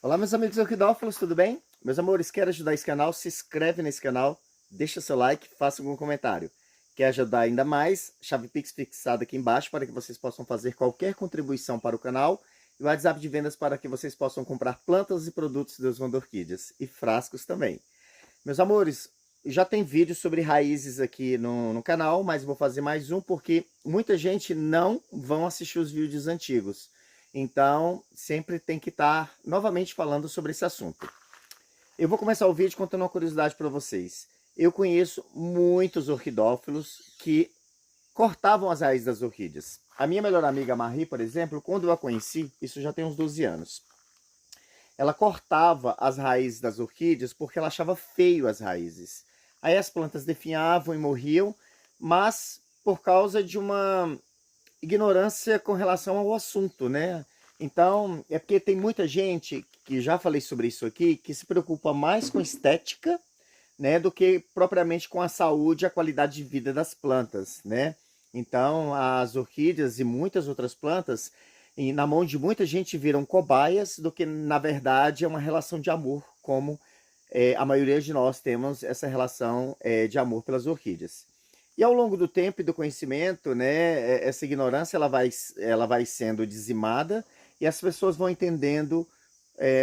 Olá, meus amigos orquidófilos, tudo bem? Meus amores, quer ajudar esse canal? Se inscreve nesse canal, deixa seu like, faça algum comentário. Quer ajudar ainda mais? Chave Pix fixada aqui embaixo para que vocês possam fazer qualquer contribuição para o canal e o WhatsApp de vendas para que vocês possam comprar plantas e produtos Deus Manda Orquídeas e frascos também. Meus amores, já tem vídeo sobre raízes aqui no canal, mas vou fazer mais um porque muita gente não vão assistir os vídeos antigos. Então, sempre tem que estar novamente falando sobre esse assunto. Eu vou começar o vídeo contando uma curiosidade para vocês. Eu conheço muitos orquidófilos que cortavam as raízes das orquídeas. A minha melhor amiga Marie, por exemplo, quando eu a conheci, isso já tem uns 12 anos, ela cortava as raízes das orquídeas porque ela achava feio as raízes. Aí as plantas definhavam e morriam, mas por causa de uma ignorância com relação ao assunto, né? Então, é porque tem muita gente, que já falei sobre isso aqui, que se preocupa mais com estética, né, do que propriamente com a saúde e a qualidade de vida das plantas, né? Então, as orquídeas e muitas outras plantas, na mão de muita gente, viram cobaias, do que, na verdade, é uma relação de amor, como a maioria de nós temos essa relação de amor pelas orquídeas. E ao longo do tempo e do conhecimento, né, essa ignorância ela vai sendo dizimada e as pessoas vão entendendo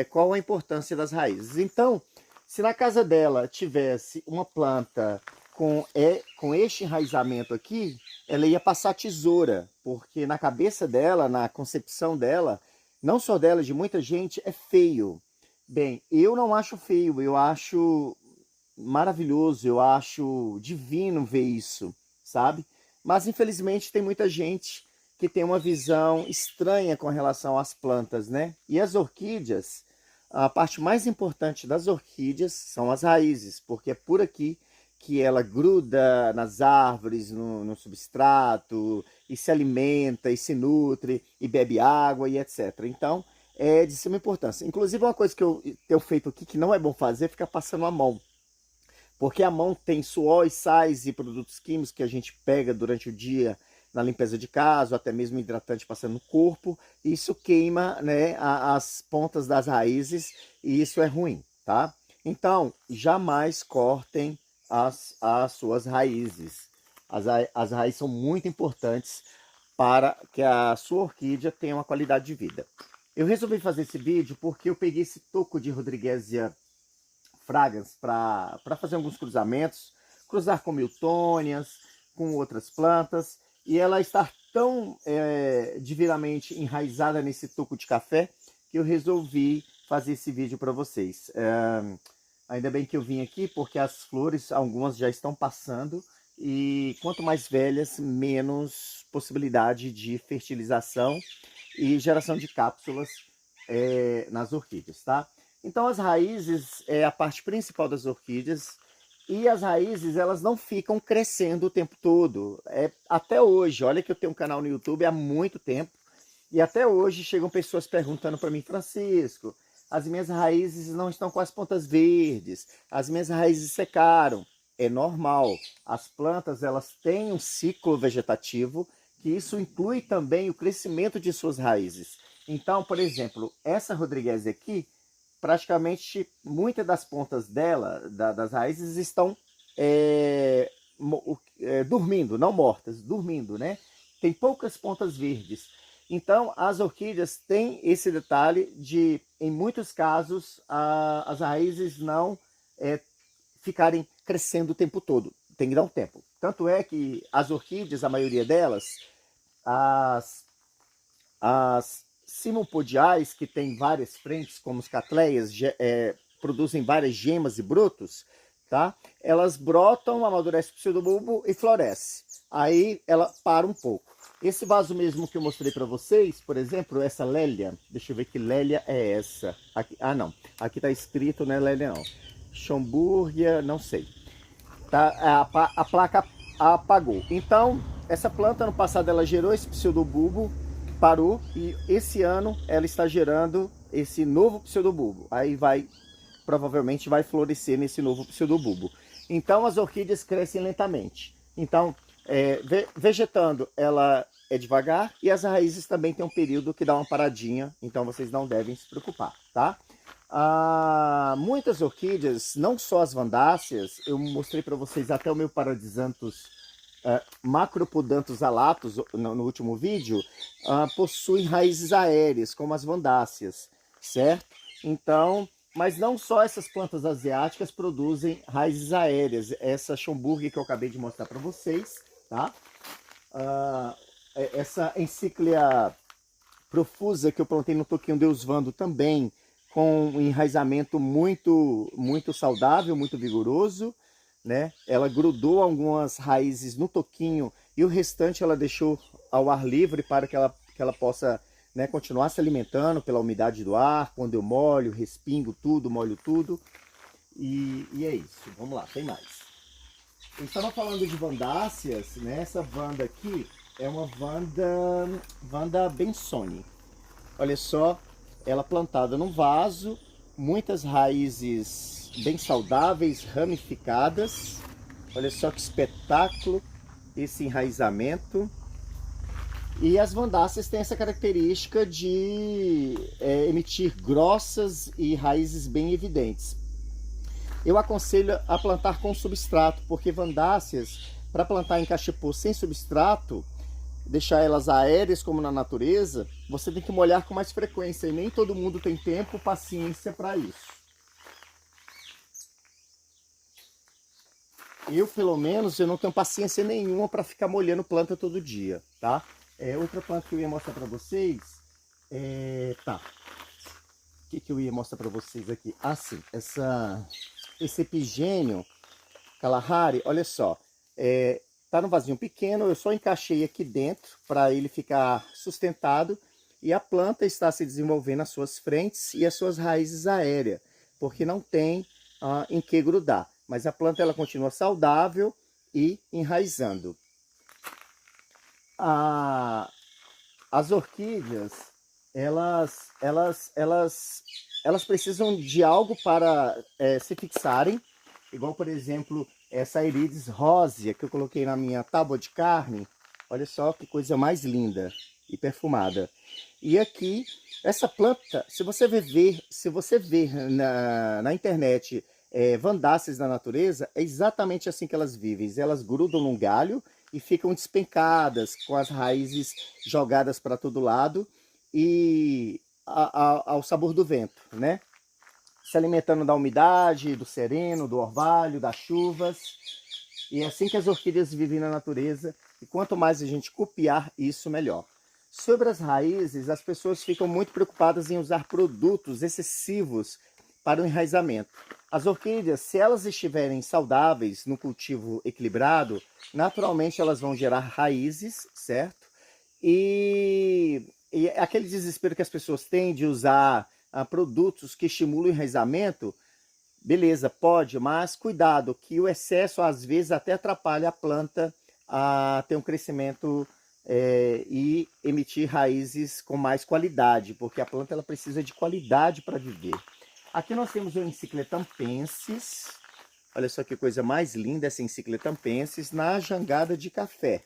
qual a importância das raízes. Então, se na casa dela tivesse uma planta com este enraizamento aqui, ela ia passar tesoura, porque na cabeça dela, na concepção dela, não só dela, de muita gente, é feio. Bem, eu não acho feio, eu acho maravilhoso, eu acho divino ver isso, sabe? Mas infelizmente tem muita gente que tem uma visão estranha com relação às plantas, né? E as orquídeas, a parte mais importante das orquídeas são as raízes, porque é por aqui que ela gruda nas árvores, no substrato, e se alimenta, e se nutre, e bebe água, e etc. Então, é de suma importância. Inclusive, uma coisa que eu tenho feito aqui, que não é bom fazer, é ficar passando a mão. Porque a mão tem suor, sais e produtos químicos que a gente pega durante o dia na limpeza de casa, ou até mesmo hidratante passando no corpo. Isso queima, né, as pontas das raízes e isso é ruim, tá? Então, jamais cortem as suas raízes. As raízes são muito importantes para que a sua orquídea tenha uma qualidade de vida. Eu resolvi fazer esse vídeo porque eu peguei esse toco de Rodriguesia fragas para fazer alguns cruzamentos, cruzar com miltônias, com outras plantas, e ela está tão divinamente enraizada nesse toco de café que eu resolvi fazer esse vídeo para vocês. Ainda bem que eu vim aqui porque as flores, algumas já estão passando, e quanto mais velhas, menos possibilidade de fertilização e geração de cápsulas nas orquídeas, tá? Então as raízes é a parte principal das orquídeas, e as raízes elas não ficam crescendo o tempo todo. Até hoje, olha que eu tenho um canal no YouTube há muito tempo, e até hoje chegam pessoas perguntando para mim: Francisco, as minhas raízes não estão com as pontas verdes, as minhas raízes secaram. É normal, as plantas elas têm um ciclo vegetativo, que isso inclui também o crescimento de suas raízes. Então, por exemplo, essa Rodriguesia aqui, praticamente muitas das pontas dela, das raízes, estão dormindo, não mortas, dormindo, né? Tem poucas pontas verdes. Então, as orquídeas têm esse detalhe de, em muitos casos, as raízes não ficarem crescendo o tempo todo. Tem que dar um tempo. Tanto é que as orquídeas, a maioria delas, as simopodiais, que tem várias frentes, como os catleias, produzem várias gemas e brotos, tá? Elas brotam, amadurecem o pseudobulbo e floresce. Aí ela para um pouco. Esse vaso mesmo que eu mostrei para vocês, por exemplo, essa lélia, deixa eu ver que lélia é essa. Aqui, não, aqui tá escrito, não é lélia não. Schomburgia, não sei. Tá, a placa apagou. Então, essa planta, no passado, ela gerou esse pseudobulbo, parou, e esse ano ela está gerando esse novo pseudobulbo. Aí provavelmente vai florescer nesse novo pseudobulbo. Então as orquídeas crescem lentamente. Então, vegetando, ela é devagar, e as raízes também tem um período que dá uma paradinha, então vocês não devem se preocupar, tá? Muitas orquídeas, não só as vandáceas, eu mostrei para vocês até o meu Paradisanthus Macropodanthus alatus no último vídeo, possuem raízes aéreas, como as vandáceas, certo? Então, mas não só essas plantas asiáticas produzem raízes aéreas. Essa Schomburg que eu acabei de mostrar para vocês, tá? Essa Encíclia profusa que eu plantei no toquinho Deusvando também, com um enraizamento muito saudável, muito vigoroso, né? Ela grudou algumas raízes no toquinho e o restante ela deixou ao ar livre para que ela possa, né, continuar se alimentando pela umidade do ar. Quando eu molho, respingo tudo, molho tudo. E é isso. Vamos lá, tem mais. Eu estava falando de vandáceas, né? Essa vanda aqui é uma vanda Bensoni. Olha só, ela plantada num vaso, muitas raízes bem saudáveis, ramificadas. Olha só que espetáculo esse enraizamento. E as vandáceas têm essa característica de emitir grossas e raízes bem evidentes. Eu aconselho a plantar com substrato, porque vandáceas, para plantar em cachepô sem substrato, deixar elas aéreas como na natureza, você tem que molhar com mais frequência e nem todo mundo tem tempo, paciência para isso. Eu, pelo menos, eu não tenho paciência nenhuma para ficar molhando planta todo dia, tá? Outra planta que eu ia mostrar para vocês, tá. O que eu ia mostrar para vocês aqui? Ah, sim, esse Epigênio Kalahari, olha só, tá no vasinho pequeno, eu só encaixei aqui dentro para ele ficar sustentado e a planta está se desenvolvendo as suas frentes e as suas raízes aéreas, porque não tem em que grudar, mas a planta ela continua saudável e enraizando. As orquídeas, elas precisam de algo para se fixarem, igual por exemplo essa Irides rósea que eu coloquei na minha tábua de carne. Olha só que coisa mais linda e perfumada. E aqui, essa planta, se você ver na internet vandáceas da natureza, é exatamente assim que elas vivem. Elas grudam num galho e ficam despencadas, com as raízes jogadas para todo lado e ao sabor do vento, né? Se alimentando da umidade, do sereno, do orvalho, das chuvas. E é assim que as orquídeas vivem na natureza. E quanto mais a gente copiar isso, melhor. Sobre as raízes, as pessoas ficam muito preocupadas em usar produtos excessivos para o enraizamento. As orquídeas, se elas estiverem saudáveis, no cultivo equilibrado, naturalmente elas vão gerar raízes, certo? E aquele desespero que as pessoas têm de usar produtos que estimulam o enraizamento, beleza, pode, mas cuidado, que o excesso às vezes até atrapalha a planta a ter um crescimento e emitir raízes com mais qualidade, porque a planta ela precisa de qualidade para viver. Aqui nós temos o Encycletampensis, olha só que coisa mais linda essa Encycletampensis na jangada de café.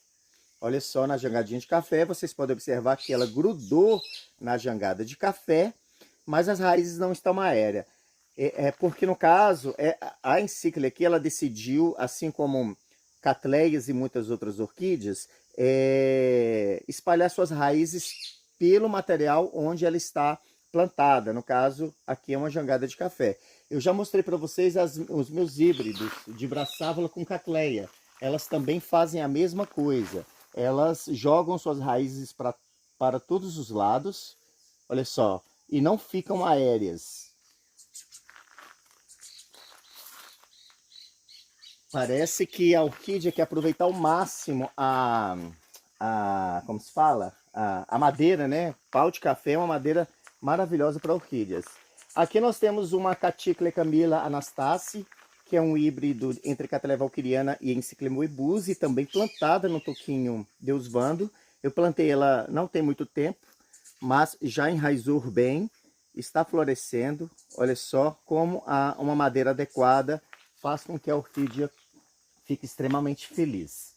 Olha só, na jangadinha de café, vocês podem observar que ela grudou na jangada de café, mas as raízes não estão aéreas. Porque no caso, a encíclica aqui, ela decidiu, assim como catleias e muitas outras orquídeas, espalhar suas raízes pelo material onde ela está plantada. No caso, aqui é uma jangada de café. Eu já mostrei para vocês os meus híbridos de braçávola com catleia. Elas também fazem a mesma coisa. Elas jogam suas raízes para todos os lados, olha só, e não ficam aéreas. Parece que a orquídea quer aproveitar ao máximo como se fala? A madeira, né? Pau de café é uma madeira maravilhosa para orquídeas. Aqui nós temos uma Caticleia Camilla Anastasi, que é um híbrido entre Cattleya valkyriana e Encyclemoebuse, também plantada no toquinho Deusvando. Eu plantei ela não tem muito tempo, mas já enraizou bem, está florescendo. Olha só como uma madeira adequada faz com que a orquídea fique extremamente feliz.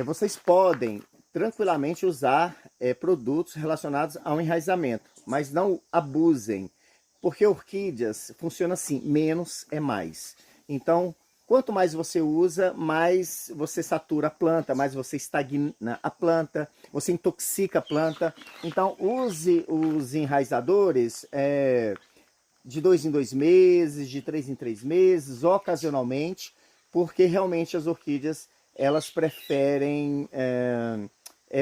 Vocês podem tranquilamente usar produtos relacionados ao enraizamento, mas não abusem, Porque orquídeas funciona assim, menos é mais. Então, quanto mais você usa, mais você satura a planta, mais você estagna a planta, você intoxica a planta. Então, use os enraizadores de 2 em 2 meses, de 3 em 3 meses, ocasionalmente, porque realmente as orquídeas elas preferem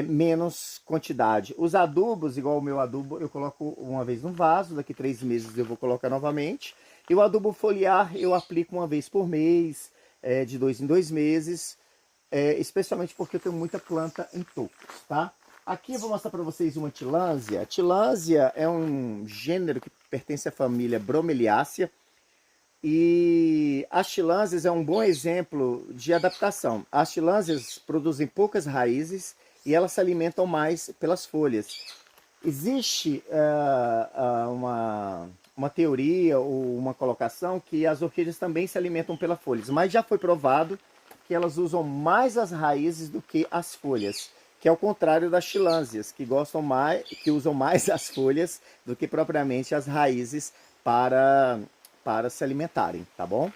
menos quantidade. Os adubos, igual o meu adubo, eu coloco uma vez no vaso, daqui 3 meses eu vou colocar novamente. E o adubo foliar eu aplico uma vez por mês, de 2 em 2 meses, especialmente porque eu tenho muita planta em tocos, tá? Aqui eu vou mostrar para vocês uma tilânsia. Tilânsia é um gênero que pertence à família Bromeliaceae. E as tilânsias é um bom exemplo de adaptação. As tilânsias produzem poucas raízes e elas se alimentam mais pelas folhas. Existe uma teoria ou uma colocação que as orquídeas também se alimentam pelas folhas, mas já foi provado que elas usam mais as raízes do que as folhas, que é o contrário das tilânsias, que usam mais as folhas do que propriamente as raízes para se alimentarem, tá bom?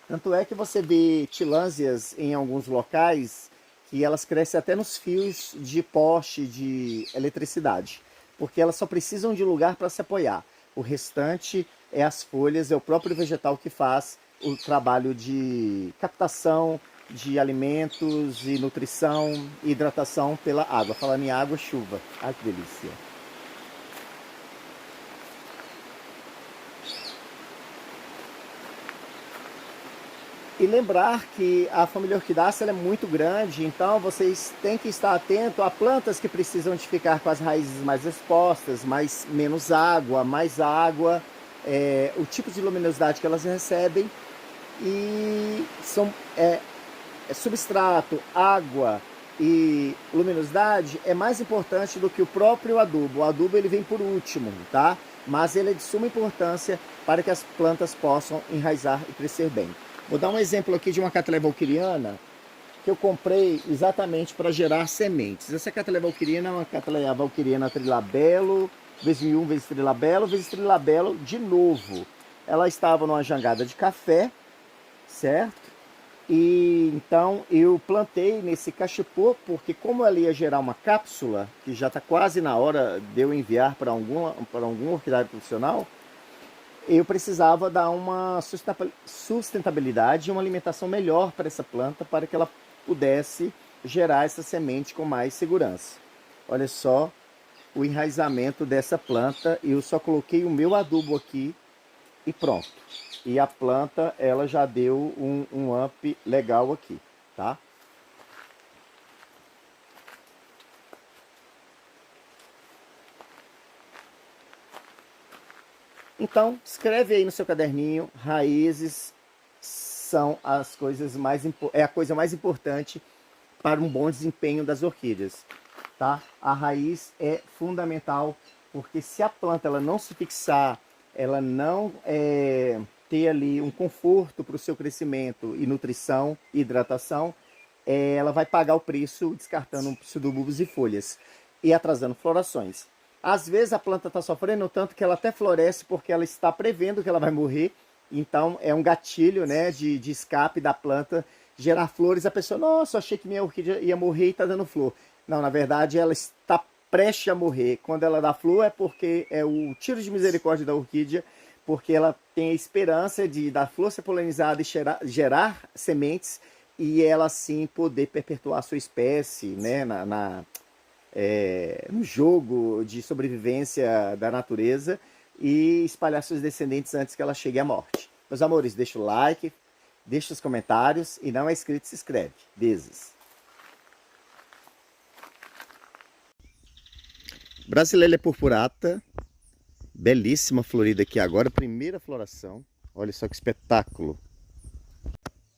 Tanto é que você vê tilânsias em alguns locais que elas crescem até nos fios de poste de eletricidade, porque elas só precisam de lugar para se apoiar. O restante é as folhas, é o próprio vegetal que faz o trabalho de captação de alimentos e nutrição e hidratação pela água. Falando em água, chuva. Ai, que delícia. E lembrar que a família Orquidácea é muito grande, então vocês têm que estar atento a plantas que precisam de ficar com as raízes mais expostas, menos água, mais água, o tipo de luminosidade que elas recebem, e são substrato, água e luminosidade é mais importante do que o próprio adubo. O adubo ele vem por último, tá? Mas ele é de suma importância para que as plantas possam enraizar e crescer bem. Vou dar um exemplo aqui de uma Cattleya valkyriana que eu comprei exatamente para gerar sementes. Essa Cattleya valkyriana é uma Cattleya valkyriana trilabelo, vezes 1, vezes trilabelo, vezes trilabelo de novo. Ela estava numa jangada de café, certo? E então eu plantei nesse cachepô, porque como ela ia gerar uma cápsula, que já está quase na hora de eu enviar para algum orquidário profissional, eu precisava dar uma sustentabilidade e uma alimentação melhor para essa planta, para que ela pudesse gerar essa semente com mais segurança. Olha só o enraizamento dessa planta, eu só coloquei o meu adubo aqui e pronto. E a planta ela já deu um up legal aqui, tá? Então, escreve aí no seu caderninho, raízes são as coisas a coisa mais importante para um bom desempenho das orquídeas, tá? A raiz é fundamental, porque se a planta ela não se fixar, ela não ter ali um conforto para o seu crescimento e nutrição e hidratação, ela vai pagar o preço descartando pseudobulbos e folhas e atrasando florações. Às vezes a planta está sofrendo tanto que ela até floresce porque ela está prevendo que ela vai morrer. Então é um gatilho, né, de escape da planta gerar flores. A pessoa, nossa, eu achei que minha orquídea ia morrer e está dando flor. Não, na verdade ela está prestes a morrer. Quando ela dá flor é porque é o tiro de misericórdia da orquídea, porque ela tem a esperança de dar flor ser polinizada e gerar sementes e ela assim poder perpetuar a sua espécie, né, no jogo de sobrevivência da natureza e espalhar seus descendentes antes que ela chegue à morte. Meus amores, deixa o like, deixa os comentários e não é inscrito, se inscreve. Beijos. Brasileia purpurata, belíssima florida aqui agora, primeira floração. Olha só que espetáculo.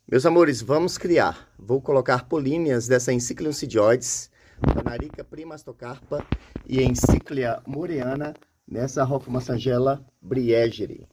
Meus amores, vamos criar. Vou colocar políneas dessa Encyclium sidioides, Panarica primastocarpa e Enciclia moreana nessa Rofmassangella briegeri.